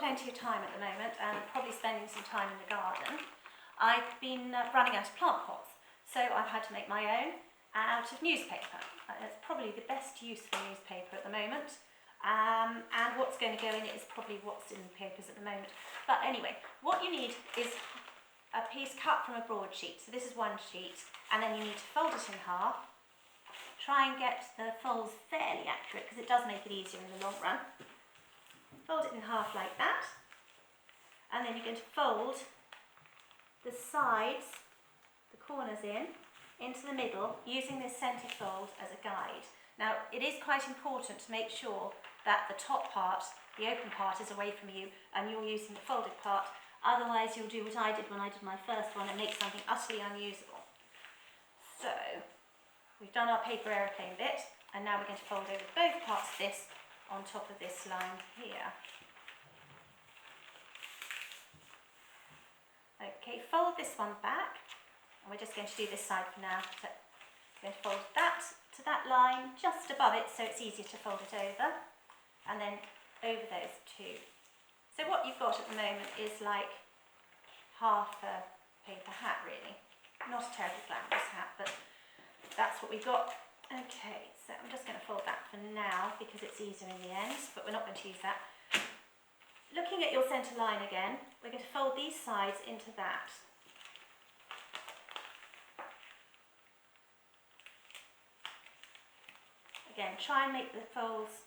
plenty of time at the moment and probably spending some time in the garden, I've been running out of plant pots. So I've had to make my own out of newspaper. It's probably the best use for newspaper at the moment. And what's going to go in it is probably what's in the papers at the moment. But anyway, what you need is a piece cut from a broadsheet. So this is one sheet, and then you need to fold it in half. Try and get the folds fairly accurate because it does make it easier in the long run. Fold it in half like that, and then you're going to fold the sides, the corners into the middle, using this centre fold as a guide. Now, it is quite important to make sure that the top part, the open part, is away from you and you're using the folded part. Otherwise, you'll do what I did when I did my first one and make something utterly unusable. So, we've done our paper aeroplane bit, and now we're going to fold over both parts of this on top of this line here. Okay, fold this one back, and we're just going to do this side for now. So, we're going to fold that to that line just above it so it's easier to fold it over, and then over those two. So what you've got at the moment is like half a paper hat, really. Not a terribly glamorous hat, but that's what we've got. Okay, so I'm just going to fold that for now because it's easier in the end, but we're not going to use that. Looking at your centre line again, we're going to fold these sides into that. Again, try and make the folds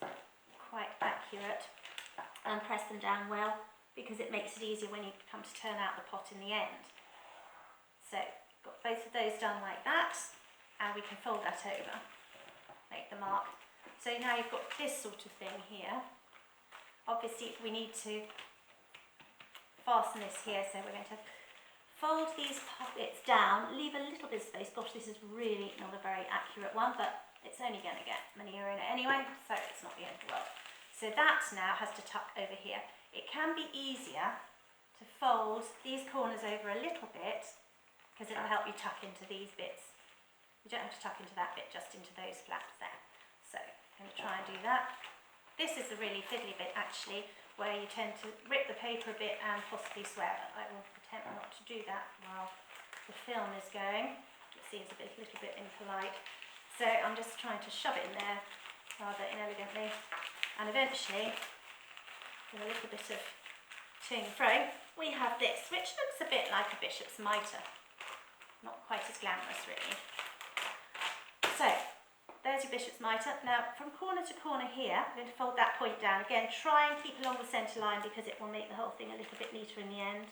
quite accurate and press them down well because it makes it easier when you come to turn out the pot in the end. So, got both of those done like that, and we can fold that over, make the mark. So now you've got this sort of thing here. Obviously we need to fasten this here, so we're going to fold these bits down, leave a little bit of space. Gosh, this is really not a very accurate one, but it's only going to get manure in it anyway, so it's not the end of the world. So that now has to tuck over here. It can be easier to fold these corners over a little bit because it'll help you tuck into these bits. You don't have to tuck into that bit, just into those flaps there. So I'm going to try and do that. This is the really fiddly bit actually, where you tend to rip the paper a bit and possibly swear. I will attempt not to do that while the film is going. It seems a little bit impolite. So I'm just trying to shove it in there rather inelegantly. And eventually, with a little bit of to and fro, we have this, which looks a bit like a bishop's mitre. Not quite as glamorous really. So, there's your bishop's mitre. Now, from corner to corner here, I'm going to fold that point down. Again, try and keep along the centre line because it will make the whole thing a little bit neater in the end.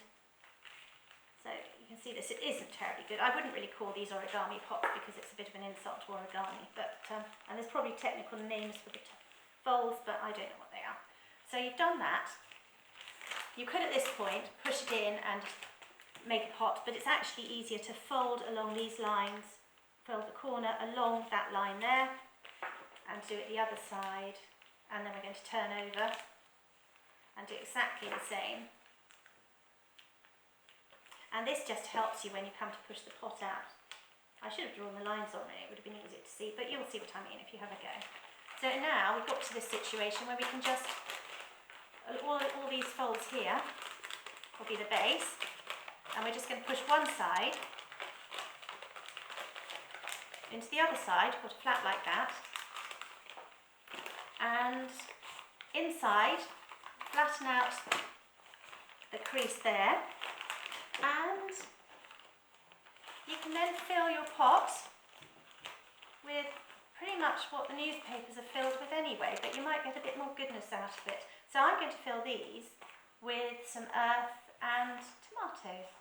So, you can see this, it isn't terribly good. I wouldn't really call these origami pots because it's a bit of an insult to origami. But and there's probably technical names for the folds, but I don't know what they are. So, you've done that. You could, at this point, push it in and make a pot, but it's actually easier to fold along these lines. Fold the corner along that line there and do it the other side, and then we're going to turn over and do exactly the same. And this just helps you when you come to push the pot out. I should have drawn the lines on it, it would have been easier to see, but you'll see what I mean if you have a go. So now we've got to this situation where we can just, all these folds here will be the base, and we're just going to push one side into the other side, put a flap like that, and inside flatten out the crease there, and you can then fill your pot with pretty much what the newspapers are filled with anyway, but you might get a bit more goodness out of it. So I'm going to fill these with some earth and tomatoes.